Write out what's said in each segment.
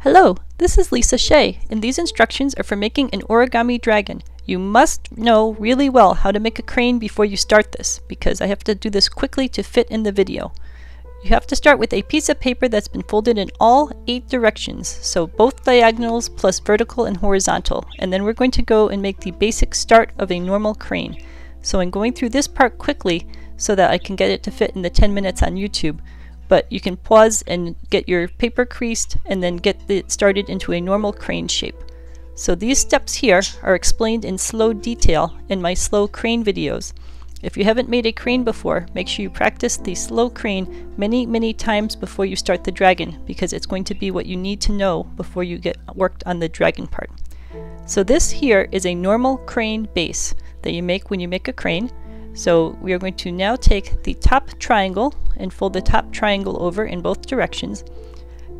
Hello, this is Lisa Shea, and these instructions are for making an origami dragon. You must know really well how to make a crane before you start this, because I have to do this quickly to fit in the video. You have to start with a piece of paper that's been folded in all 8 directions, so both diagonals plus vertical and horizontal, and then we're going to go and make the basic start of a normal crane. So I'm going through this part quickly so that I can get it to fit in the 10 minutes on YouTube. But you can pause and get your paper creased and then get it started into a normal crane shape. So these steps here are explained in slow detail in my slow crane videos. If you haven't made a crane before, make sure you practice the slow crane many times before you start the dragon, because it's going to be what you need to know before you get worked on the dragon part. So this here is a normal crane base that you make when you make a crane. So we are going to now take the top triangle and fold the top triangle over in both directions.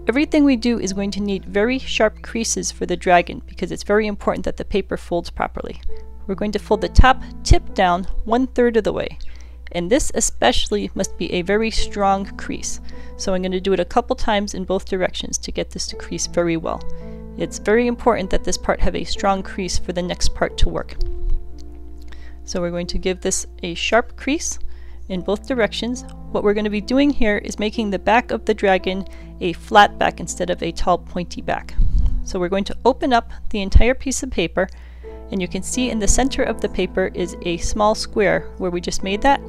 Everything we do is going to need very sharp creases for the dragon, because it's very important that the paper folds properly. We're going to fold the top tip down 1/3 of the way, and this especially must be a very strong crease. So I'm going to do it a couple times in both directions to get this to crease very well. It's very important that this part have a strong crease for the next part to work. So we're going to give this a sharp crease in both directions. What we're going to be doing here is making the back of the dragon a flat back instead of a tall pointy back. So we're going to open up the entire piece of paper, and you can see in the center of the paper is a small square where we just made that.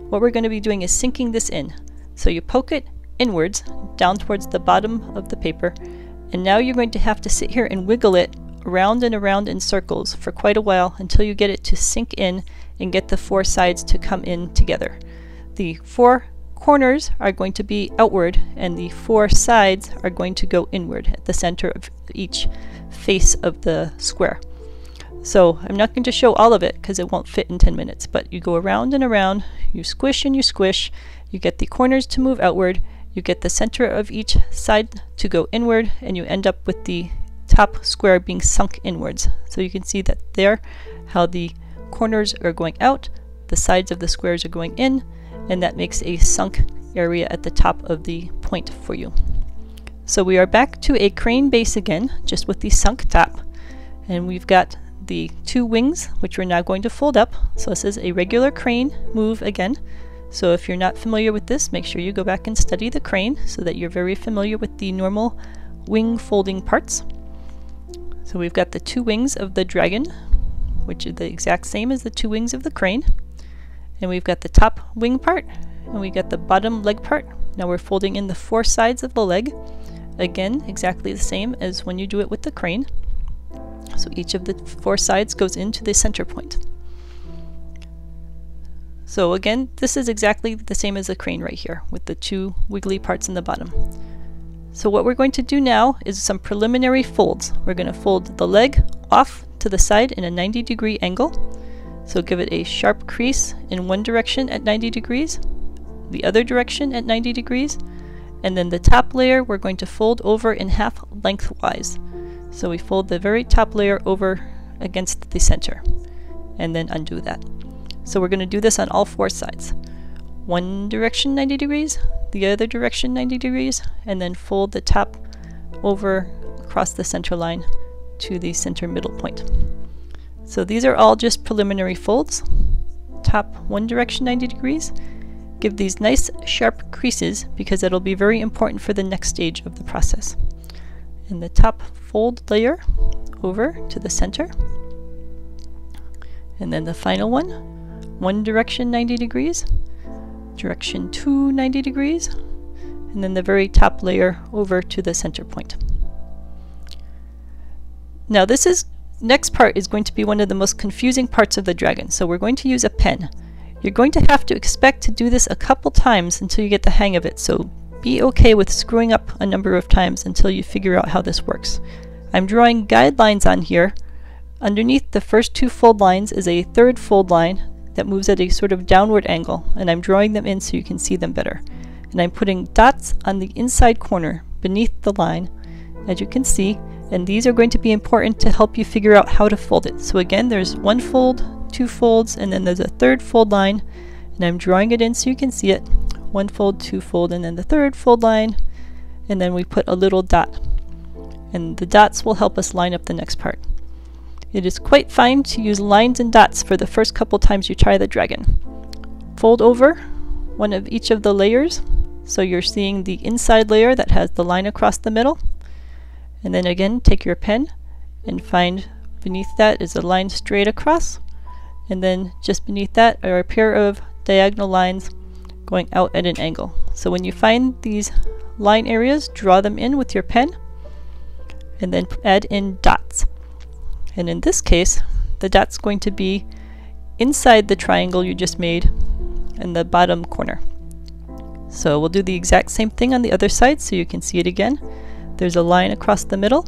What we're going to be doing is sinking this in. So you poke it inwards down towards the bottom of the paper, and now you're going to have to sit here and wiggle it around and around in circles for quite a while until you get it to sink in and get the 4 sides to come in together. The 4 corners are going to be outward, and the 4 sides are going to go inward at the center of each face of the square. So I'm not going to show all of it because it won't fit in 10 minutes, but you go around and around, you squish and you squish, you get the corners to move outward, you get the center of each side to go inward, and you end up with the top square being sunk inwards. So you can see that there how the corners are going out, the sides of the squares are going in, and that makes a sunk area at the top of the point for you. So we are back to a crane base again, just with the sunk top, and we've got the 2 wings which we're now going to fold up. So this is a regular crane move again. So if you're not familiar with this, make sure you go back and study the crane so that you're very familiar with the normal wing folding parts. So we've got the 2 wings of the dragon, which is the exact same as the 2 wings of the crane. And we've got the top wing part, and we got the bottom leg part. Now we're folding in the 4 sides of the leg. Again, exactly the same as when you do it with the crane. So each of the 4 sides goes into the center point. So again, this is exactly the same as the crane right here, with the 2 wiggly parts in the bottom. So what we're going to do now is some preliminary folds. We're going to fold the leg off to the side in a 90-degree angle. So give it a sharp crease in one direction at 90 degrees, the other direction at 90 degrees, and then the top layer we're going to fold over in half lengthwise. So we fold the very top layer over against the center and then undo that. So we're going to do this on all 4 sides. One direction 90 degrees, the other direction 90 degrees, and then fold the top over across the center line to the center middle point. So these are all just preliminary folds. Top one direction 90 degrees. Give these nice sharp creases because that'll be very important for the next stage of the process. And the top fold layer over to the center. And then the final one direction 90 degrees. Direction 2 90 degrees, and then the very top layer over to the center point. Now next part is going to be one of the most confusing parts of the dragon, so we're going to use a pen. You're going to have to expect to do this a couple times until you get the hang of it, so be okay with screwing up a number of times until you figure out how this works. I'm drawing guidelines on here. Underneath the first 2 fold lines is a 3rd fold line that moves at a sort of downward angle, and I'm drawing them in so you can see them better. And I'm putting dots on the inside corner beneath the line, as you can see, and these are going to be important to help you figure out how to fold it. So again, there's 1 fold, 2 folds, and then there's a 3rd fold line, and I'm drawing it in so you can see it. 1 fold, 2 fold, and then the 3rd fold line, and then we put a little dot. and the dots will help us line up the next part. It is quite fine to use lines and dots for the first couple times you try the dragon. Fold over one of each of the layers, so you're seeing the inside layer that has the line across the middle, and then again take your pen and find beneath that is a line straight across, and then just beneath that are a pair of diagonal lines going out at an angle. So when you find these line areas, draw them in with your pen and then add in dots. And in this case, the dot's going to be inside the triangle you just made in the bottom corner. So we'll do the exact same thing on the other side so you can see it again. There's a line across the middle,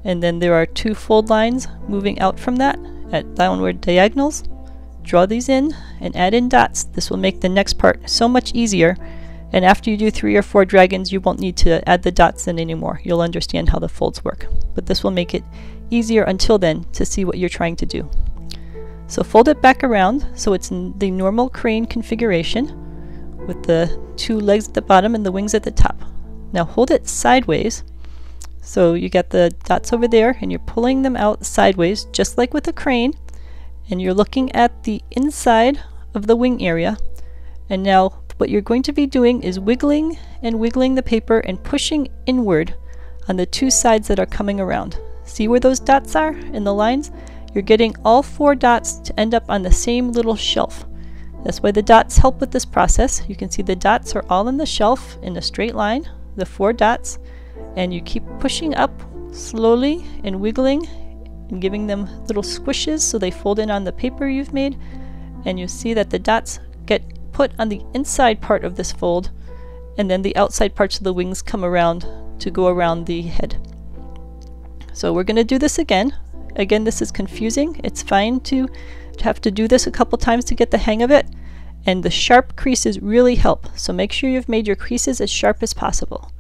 and then there are two fold lines moving out from that at downward diagonals. Draw these in and add in dots. This will make the next part so much easier, and after you do 3 or 4 dragons you won't need to add the dots in anymore. You'll understand how the folds work, but this will make it easier until then to see what you're trying to do. So fold it back around so it's in the normal crane configuration with the 2 legs at the bottom and the wings at the top. Now hold it sideways, so you got the dots over there and you're pulling them out sideways just like with a crane, and you're looking at the inside of the wing area. And now what you're going to be doing is wiggling and wiggling the paper and pushing inward on the 2 sides that are coming around. See where those dots are in the lines? You're getting all 4 dots to end up on the same little shelf. That's why the dots help with this process. You can see the dots are all in the shelf in a straight line, the 4 dots, and you keep pushing up slowly and wiggling and giving them little squishes so they fold in on the paper you've made, and you see that the dots get put on the inside part of this fold, and then the outside parts of the wings come around to go around the head. So we're going to do this again. Again, this is confusing. It's fine to have to do this a couple times to get the hang of it, and the sharp creases really help. So make sure you've made your creases as sharp as possible.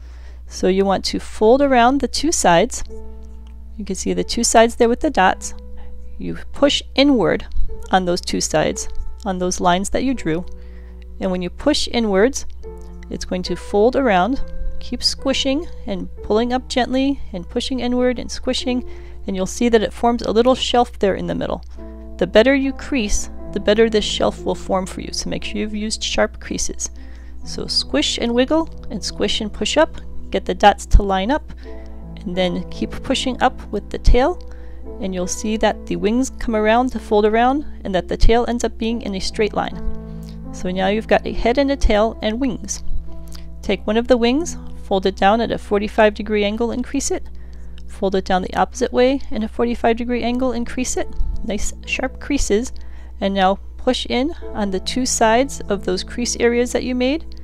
So you want to fold around the 2 sides. You can see the 2 sides there with the dots. You push inward on those 2 sides, on those lines that you drew, and when you push inwards, it's going to fold around. Keep squishing and pulling up gently and pushing inward and squishing, and you'll see that it forms a little shelf there in the middle. The better you crease, the better this shelf will form for you, so make sure you've used sharp creases. So squish and wiggle and squish and push up, get the dots to line up, and then keep pushing up with the tail, and you'll see that the wings come around to fold around and that the tail ends up being in a straight line. So now you've got a head and a tail and wings. Take one of the wings, fold it down at a 45-degree angle and crease it. Fold it down the opposite way in a 45-degree angle and crease it. Nice sharp creases. And now push in on the 2 sides of those crease areas that you made,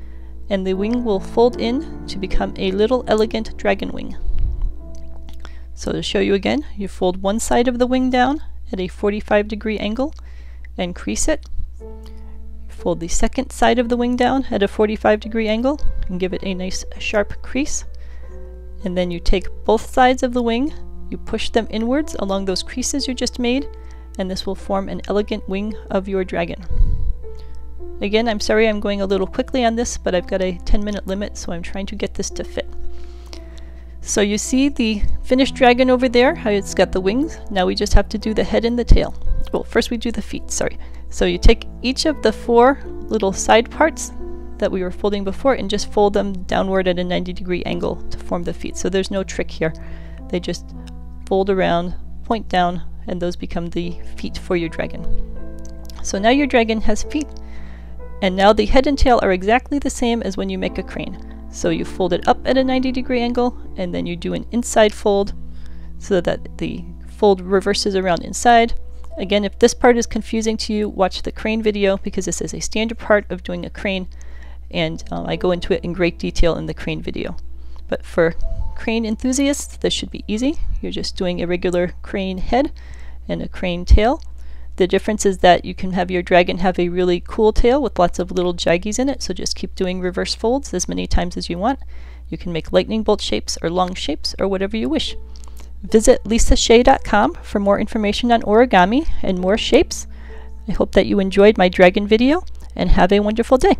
and the wing will fold in to become a little elegant dragon wing. So to show you again, you fold one side of the wing down at a 45-degree angle and crease it. Fold the second side of the wing down at a 45-degree angle and give it a nice sharp crease. And then you take both sides of the wing, you push them inwards along those creases you just made, and this will form an elegant wing of your dragon. Again, I'm sorry I'm going a little quickly on this, but I've got a 10-minute limit, so I'm trying to get this to fit. So you see the finished dragon over there, how it's got the wings. Now we just have to do the head and the tail. Well, first we do the feet, sorry. So you take each of the 4 little side parts that we were folding before and just fold them downward at a 90-degree angle to form the feet. So there's no trick here. They just fold around, point down, and those become the feet for your dragon. So now your dragon has feet, and now the head and tail are exactly the same as when you make a crane. So you fold it up at a 90-degree angle, and then you do an inside fold so that the fold reverses around inside. Again, if this part is confusing to you, watch the crane video, because this is a standard part of doing a crane, and I go into it in great detail in the crane video. But for crane enthusiasts, this should be easy. You're just doing a regular crane head and a crane tail. The difference is that you can have your dragon have a really cool tail with lots of little jaggies in it, so just keep doing reverse folds as many times as you want. You can make lightning bolt shapes or long shapes or whatever you wish. Visit lisashea.com for more information on origami and more shapes. I hope that you enjoyed my dragon video, and have a wonderful day.